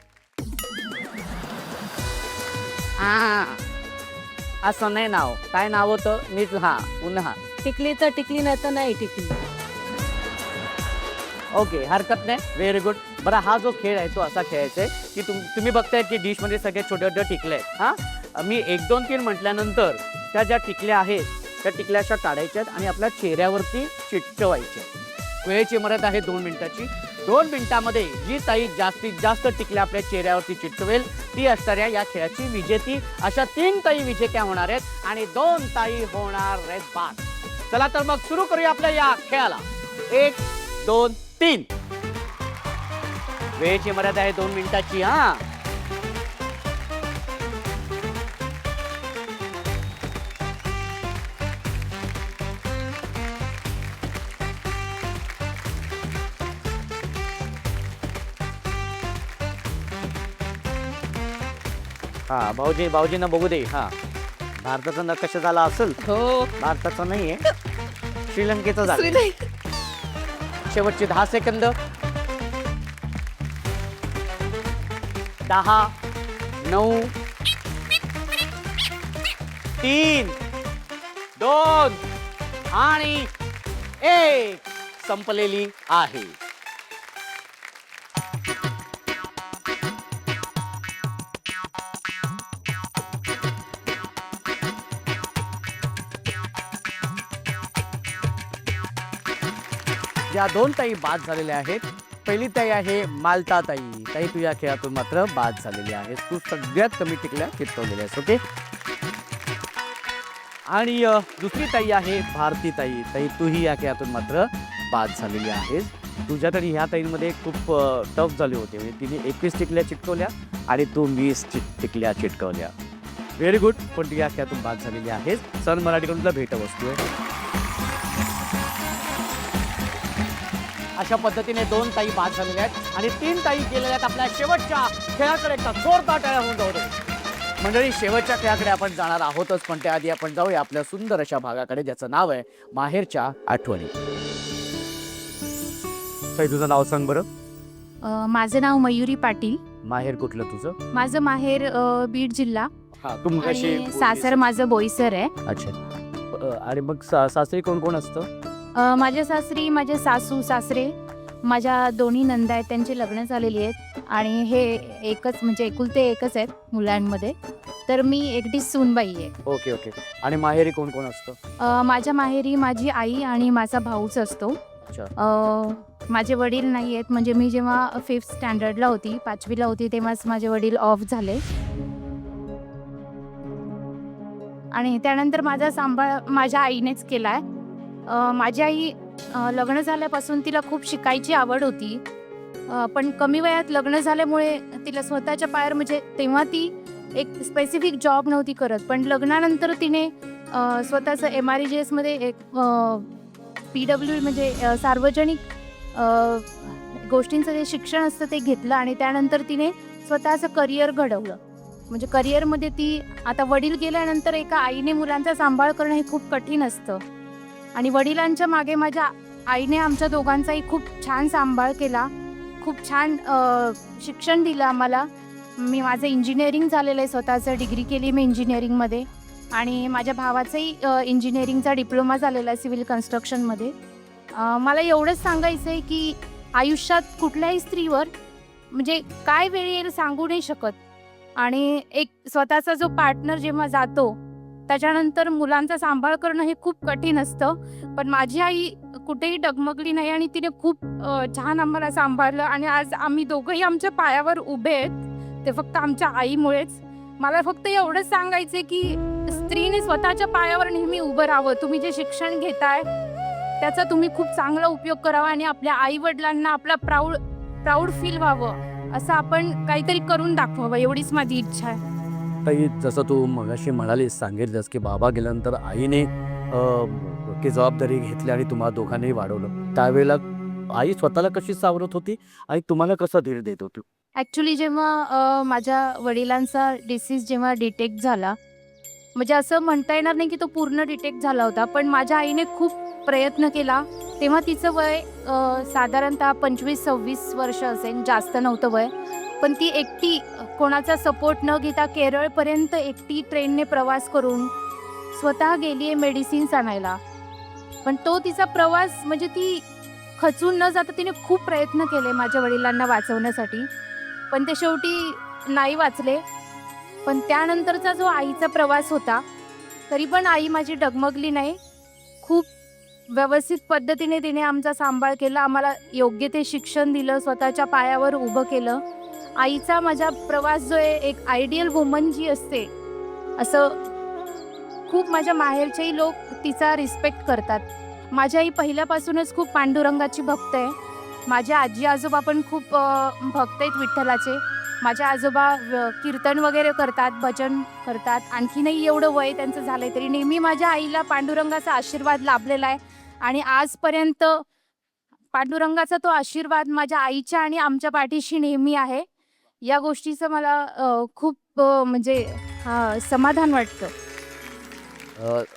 असं नाही नाव. काय नाव होतं नीट? हा पुन्हा. टिकली तर टिकली नाही तर नाही टिकली. ओके, हरकत नाही. Very good. बरं, हा जो खेळ आहे तो असा खेळायचा आहे की तुम्ही बघताय की डिशमध्ये सगळे छोटे छोटे टिकले आहेत. हां, मी 1 2 3 म्हटल्यानंतर त्या ज्या टिकल्या आहेत त्या टिकल्या अशा काढायच्या आहेत आणि आपल्या चेहऱ्यावरती चिटकवायच्या. वेळेची मर्यादा आहे 2 मिनिटाची. 2 मिनिटामध्ये जी ताई जास्तीत जास्त टिकल्या आपल्या चेहऱ्यावरती चिटकवेल ती असणाऱ्या या खेळाची विजेती. अशा 3 ताई विजेत्या होणार आहेत आणि 2 ताई होणार आहेत बाद. चला तर मग सुरू करूया आपल्या या खेळाला. 1 2 3. वेळेची मर्यादा आहे 2 मिनिटाची. हा, हा भाऊजींना बघू दे. हा, भारताचा नकाशा झाला असेल. हो. भारताचा नाहीये, श्रीलंकेचा झाला. शेवटचे 10 सेकंद. 10 9 3 2 आणि 1 संपलेली आहे. या 2 ताई बाद झालेल्या आहेत. पहिली ताई आहे मालता ताई. ताई तू या खेळातून मात्र बाद झालेली आहेस. तू सगळ्यात कमी टिकल्या चिटकवलेल्या आहेस. ओके. आणि दुसरी ताई आहे भारती ताई. ताई तूही या खेळातून मात्र बाद झालेली आहेस. तुझ्या तरी ह्या ताईंमध्ये खूप टफ झाले होते. म्हणजे तिने 21 टिकल्या चिटकवल्या आणि तू 20 टिकल्या चिटकवल्या. Very good. पण तू या खेळातून बाद झालेली आहेस. सन मराठीकडून तुला भेटवस्तू आहे. अशा पद्धतीने 2 ताई बाद झालेल्या आहेत आणि 3 ताई गेलेल्या आहेत आपल्या शेवटच्या खेळाकडे. जोरदार टाळ्या होऊन जाऊ दे. मंडळी, शेवटच्या खेळाकडे आपण जाणार आहोतच, पण त्याआधी आपण जाऊया आपल्या सुंदर अशा भागाकडे ज्याचं नाव आहे माहेरच्या आठवणी. ताई तुझं नाव सांग बरं. माझं नाव मयुरी पाटील. माहेर कुठलं तुझं? माझं माहेर बीड जिल्हा. हा, तू कशी? आणि सासर माझं बोईसर आहे. अच्छा. आणि मग सासरी कोण कोण असतं? माझ्या सासरी माझे सासू सासरे, माझ्या दोन्ही नंदा आहेत, त्यांची लग्न झालेली आहेत आणि हे एकच म्हणजे एकुलते एकच आहेत मुलांमध्ये. तर मी एकटी सूनबाई आहे. Okay okay. आणि माहेरी कोण कोण असतं? माझ्या माहेरी माझी आई आणि माझा भाऊच असतो. अच्छा. माझे वडील नाही आहेत. म्हणजे मी जेव्हा 5th स्टँडर्डला होती, 5वीला होती, तेव्हाच माझे वडील ऑफ झाले आणि त्यानंतर माझा सांभाळ माझ्या आईनेच केला आहे. माझी आई लग्न झाल्यापासून तिला खूप शिकायची आवड होती, पण कमी वयात लग्न झाल्यामुळे तिला स्वतःच्या पायावर म्हणजे तेव्हा ती एक स्पेसिफिक जॉब नव्हती करत, पण लग्नानंतर तिने स्वतःचं MREGSमध्ये एक PW म्हणजे सार्वजनिक गोष्टींचं जे शिक्षण असतं ते घेतलं आणि त्यानंतर तिने स्वतःचं करिअर घडवलं. म्हणजे करिअरमध्ये ती आता वडील गेल्यानंतर एका आईने मुलांचा सांभाळ करणं हे खूप कठीण असतं आणि वडिलांच्या मागे माझ्या आईने आमच्या दोघांचाही खूप छान सांभाळ केला, खूप छान शिक्षण दिलं आम्हाला. मी माझं इंजिनिअरिंग झालेलं आहे, स्वतःचं डिग्री केली मी इंजिनिअरिंगमध्ये आणि माझ्या भावाचाही इंजिनिअरिंगचा डिप्लोमा झालेला आहे सिव्हिल कन्स्ट्रक्शनमध्ये. मला एवढंच सांगायचं आहे की आयुष्यात कुठल्याही स्त्रीवर म्हणजे काय वेळ येईल सांगू नाही शकत आणि एक स्वतःचा जो पार्टनर जेव्हा जातो त्याच्यानंतर मुलांचा सांभाळ करणं हे खूप कठीण असतं. पण माझी आई कुठेही डगमगली नाही आणि तिने खूप छान आम्हाला सांभाळलं आणि आज आम्ही दोघंही आमच्या पायावर उभे आहेत, ते फक्त आमच्या आईमुळेच. मला फक्त एवढंच सांगायचं की स्त्रीने स्वतःच्या पायावर नेहमी उभं राहावं. तुम्ही जे शिक्षण घेताय त्याचा तुम्ही खूप चांगला उपयोग करावा आणि आपल्या आई वडिलांना आपला प्राऊड फील व्हावं, असं आपण काहीतरी करून दाखवावं, एवढीच माझी इच्छा आहे. ताई, जसं तू मगाशी म्हणालीस, सांगितलंस की बाबा गेल्यानंतर आईने की जबाबदारी घेतली आणि तुम्हाला दोघांनाही वाढवलं. त्यावेळेला आई स्वतःला कशी सावरत होती आणि तुम्हाला कसं धीर देत होती? ॲक्च्युली जेव्हा माझ्या वडिलांचा डिसीज जेव्हा डिटेक्ट झाला, म्हणजे असं म्हणता येणार नाही की तो पूर्ण डिटेक्ट झाला होता, पण माझ्या आईने खूप प्रयत्न केला. तेव्हा तिचं वय साधारणतः 25-26 वर्ष असेल, जास्त नव्हतं वय. पण ती एकटी, कोणाचा सपोर्ट न घेता केरळपर्यंत एकटी ट्रेनने प्रवास करून स्वतः गेली आहे मेडिसिन्स आणायला. पण तो तिचा प्रवास, म्हणजे ती खचून न जाता तिने खूप प्रयत्न केले माझ्या वडिलांना वाचवण्यासाठी, पण ते शेवटी नाही वाचले. पण त्यानंतरचा जो आईचा प्रवास होता, तरी पण आई माझी डगमगली नाही. खूप व्यवस्थित पद्धतीने तिने आमचा सांभाळ केला, आम्हाला योग्य ते शिक्षण दिलं, स्वतःच्या पायावर उभं केलं. आईचा माझा प्रवास जो आहे, एक आयडियल वुमन जी असते, असं खूप माझ्या माहेरचेही लोक तिचा रिस्पेक्ट करतात. माझी आई पहिल्यापासूनच खूप पांडुरंगाची भक्त आहे. माझे आजी आजोबा पण खूप भक्त आहेत विठ्ठलाचे. माझे आजोबा कीर्तन वगैरे करतात, भजन करतात. आणखीनही एवढं वय त्यांचं झालं आहे तरी नेहमी माझ्या आईला पांडुरंगाचा आशीर्वाद लाभलेला आहे. आणि आजपर्यंत पांडुरंगाचा तो आशीर्वाद माझ्या आईच्या आणि आमच्या पाठीशी नेहमी आहे. या गोष्टीचं मला खूप म्हणजे समाधान वाटतं.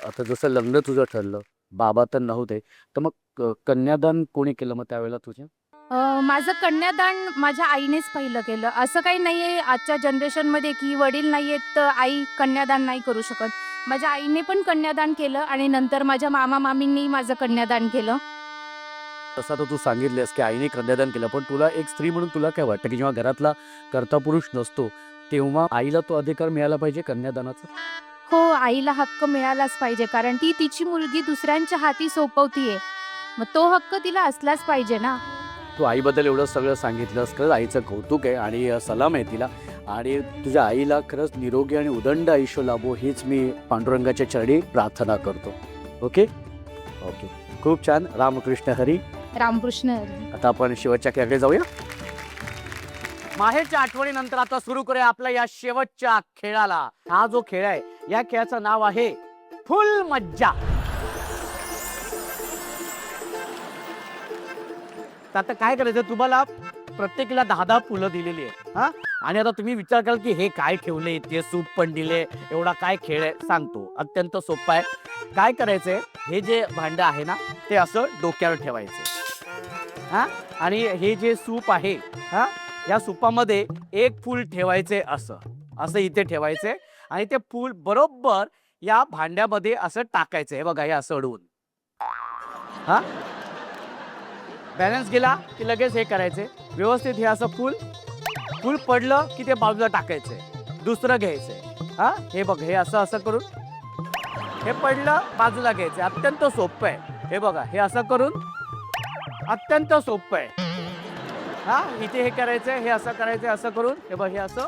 आता जसं लग्न तुझं ठरलं, बाबा तर नव्हते, तर मग कन्यादान कोणी केलं मग त्यावेळेला तुझ्या? माझं कन्यादान माझ्या आईनेच पहिलं केलं. असं काही नाही आहे आजच्या जनरेशनमध्ये की वडील नाही आहेत तर आई कन्यादान नाही करू शकत. माझ्या आईने पण कन्यादान केलं आणि नंतर माझ्या मामा मामींनी माझं कन्यादान केलं. तसं तर तू सांगितलेस की आईने कन्यादान केलं, पण तुला एक स्त्री म्हणून तुला काय वाटतं की जेव्हा घरातला कर्ता पुरुष नसतो तेव्हा आईला तो अधिकार मिळाला पाहिजे कन्यादानाचा? हो, आईला हक्क मिळालाच पाहिजे, कारण ती तिची मुलगी दुसऱ्यांच्या हाती सोपवतीये. मग तो हक्क तिला असलाच पाहिजे ना. तू आईबद्दल एवढं सगळं सांगितलंस, खरंच आईचं कौतुक आहे आणि सलाम आहे तिला. आणि तुझ्या आईला खरंच निरोगी आणि उदंड आयुष्य लाभो हीच मी पांडुरंगाच्या चरणी प्रार्थना करतो. ओके ओके, खूप छान. रामकृष्ण हरी. रामकृष्ण हरी. आता आपण शेवटच्या खेळाकडे जाऊया. माहेरच्या आठवणीनंतर आता सुरू करूया आपल्या या शेवटच्या खेळाला. हा जो खेळ आहे, या खेळाचं नाव आहे फुल मज्जा. आता काय करायचं, तुम्हाला प्रत्येकीला 10-10 फुलं दिलेली आहे. हा, आणि आता तुम्ही विचार कराल की हे काय ठेवले, ते सूप पण दिले, एवढा काय खेळ आहे. सांगतो, अत्यंत सोपा आहे. काय करायचंय, हे जे भांडं आहे ना, ते असं डोक्यावर ठेवायचं. हा, आणि हे जे सूप आहे, हा, या सुपामध्ये एक फूल ठेवायचे, असं असं इथे ठेवायचे आणि ते फूल बरोबर या भांड्यामध्ये असं टाकायचं. हे बघा, हे असं अडवून. हा, बॅलन्स गेला की लगेच हे करायचे व्यवस्थित. हे असं फूल पडलं की ते बाजूला टाकायचंय, दुसरं घ्यायचंय. हा, हे बघ, हे असं असं करून हे पडलं बाजूला घ्यायचंय. अत्यंत सोपं आहे. हे बघा, हे असं करून अत्यंत सोपं आहे. हा, इथे हे करायचंय, हे असं करायचंय, असं करून हे बघ, हे असं.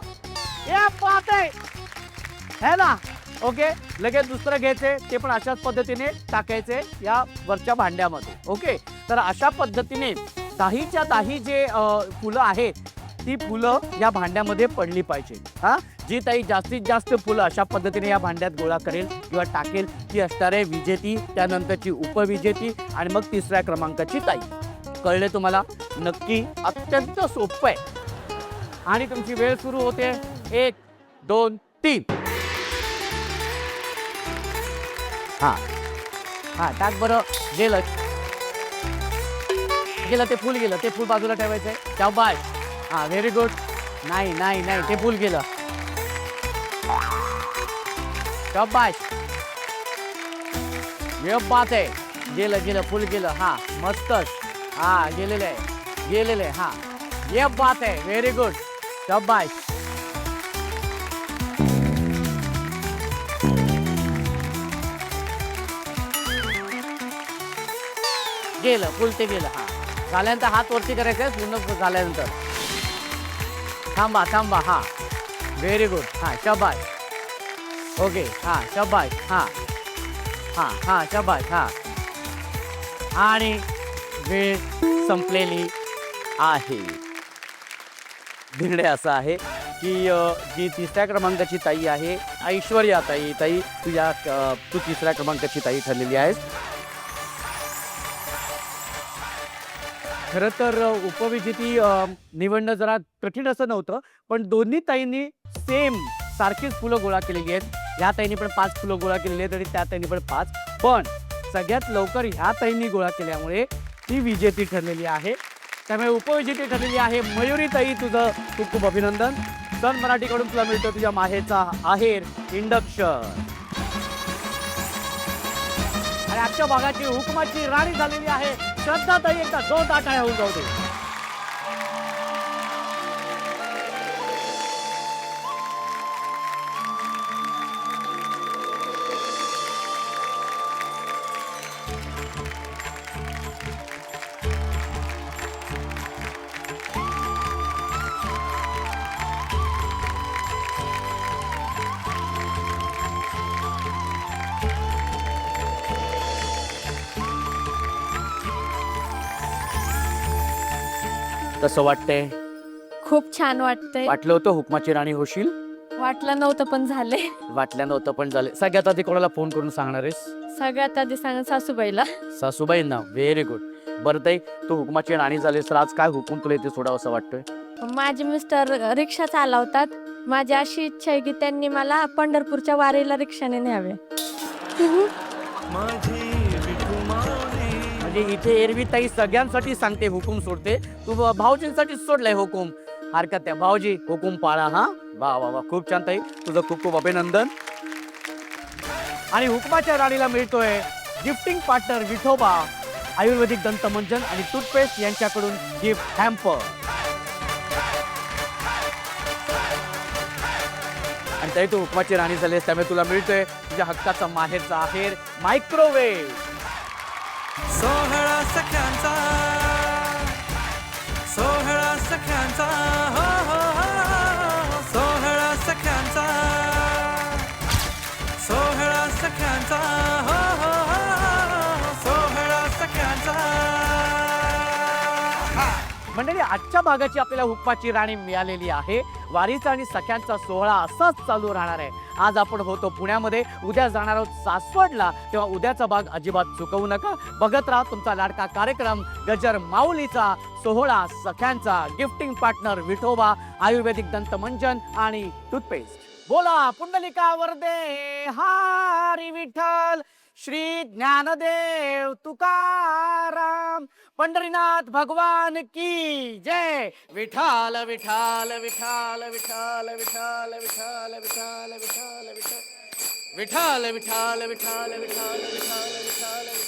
हे पाहत आहे ना. ओके, लगेच दुसरं घ्यायचंय, ते पण अशाच पद्धतीने टाकायचे या वरच्या भांड्यामध्ये. ओके, तर अशा पद्धतीने 10च्या 10 जे फुलं आहेत ती फुलं या भांड्यामध्ये पडली पाहिजे. हा, जी ताई जास्तीत जास्त फुलं अशा पद्धतीने या भांड्यात गोळा करेल किंवा टाकेल ती असणार आहे विजेती, त्यानंतरची उपविजेती आणि मग 3ऱ्या क्रमांकाची ताई. कळले तुम्हाला? नक्की, अत्यंत सोपं आहे. आणि तुमची वेळ सुरू होते. 1 2 3. हा हा, टाक बरं. गेलं गेलं ते फूल गेलं. ते फूल बाजूला ठेवायचंय. शाबाश. हा, व्हेरी गुड. नाही नाही नाही, ते फूल गेलं. शाबाश, ये बात आहे. गेलं गेलं, फूल गेलं. हा, मस्तच. हा, गेलेलं आहे, गेलेलं आहे. हा, ये बात आहे. व्हेरी गुड, शाबाश. गेलं फुल, ते गेलं. हा, झाल्यानंतर हात वरती करायचं पूर्ण झाल्यानंतर. थांबा थांबा. हा, व्हेरी गुड. हा, शाबाश. ओके हां शाबास हां हां हां शाबास हां. आणि वेळ संपलेली आहे. निर्णय असा आहे की जी तिसऱ्या क्रमांकाची ताई आहे ऐश्वर्या ताई, ताई तू तिसऱ्या क्रमांकाची ताई ठरलेली आहेस. खरं तर उपविजेती निवडणं जरा कठीण असं नव्हतं, पण दोन्ही ताईंनी सेम सारखीच फुलं गोळा केलेली आहेत. ह्या ताईंनी पण 5 फुलं गोळा केलेली आहेत आणि त्या ताईंनी पण 5. पण सगळ्यात लवकर ह्या ताईंनी गोळा केल्यामुळे ती विजेती ठरलेली आहे. त्यामुळे उपविजेती ठरलेली आहे मयुरी ताई. तुझं खूप खूप अभिनंदन. सन मराठीकडून तुला मिळतो तुझ्या माहेरचा आहेर इंडक्शन. आणि आजच्या भागाची हुकमाची राणी झालेली आहे श्रद्धा ताई. एकदा जोरदार टाळ्या होऊन जाऊ दे. कसं वाटतंय? खूप छान वाटतंय. वाटलं होतं हुकमाची राणी होशील? वाटलं नव्हतं पण झाले. वाटलं नव्हतं पण झाले. सगळ्यात आधी कोणाला फोन करून सांगणार आहेस? सगळ्यात आधी सांग सासूबाईला. सासूबाईंना. Very good. बरं ताई, तू हुकमाची राणी झालीस तर आज काय हुकूम तुला इथे सोडावं असं वाटतोय? माझे मिस्टर रिक्षा चालवतात. माझी अशी इच्छा आहे की त्यांनी मला पंढरपूरच्या वारीला रिक्षाने न्यावे. म्हणजे इथे एरवी ताई सगळ्यांसाठी सांगते हुकूम सोडते. तू भाऊजींसाठीच सोडलाय हुकूम. हरकत आहे भाऊजी, हुकूम पाळा. हा वा वा वा, खूप छान ताई. तुझं खूप खूप अभिनंदन. आणि हुकमाच्या राणीला मिळतोय गिफ्टिंग पार्टनर विठोबा आयुर्वेदिक दंतमंजन आणि टूथपेस्ट यांच्याकडून गिफ्ट हॅम्पर. आणि ताई तू हुकमाची राणी झालीस त्यामुळे तुला मिळतोय तुझ्या हक्काचा माहेरचा आहेर मायक्रोवेव्ह. सोहळा सख्यांचा, सोहळा सख्यांचा, हो हो हो, सोहळा सख्यांचा, सोहळा सख्यांचा, हो हो हो, सोहळा सख्यांचा. मंडळी, आजच्या भागाची आपल्याला हुकमाची राणी मिळालेली आहे. वारीचा आणि सख्यांचा सोहळा असाच चालू राहणार आहे. आज आपण होतो पुण्यामध्ये, उद्या जाणार आहोत सासवडला. तेव्हा उद्याचा भाग अजिबात चुकवू नका. बघत राहा तुमचा लाडका कार्यक्रम गजर माऊलीचा सोहळा सख्यांचा. गिफ्टिंग पार्टनर विठोबा आयुर्वेदिक दंतमंजन आणि टूथपेस्ट. बोला पुंडलिका वरदे हरी विठ्ठल श्री ज्ञानदेव तुकाराम पंढरीनाथ भगवान की जय. विठाल विठाल विठाल विठाल विठाल विठाल विठाल विठाल विठाल विठाल विठाल विठाल विठाल विठाल विठाल.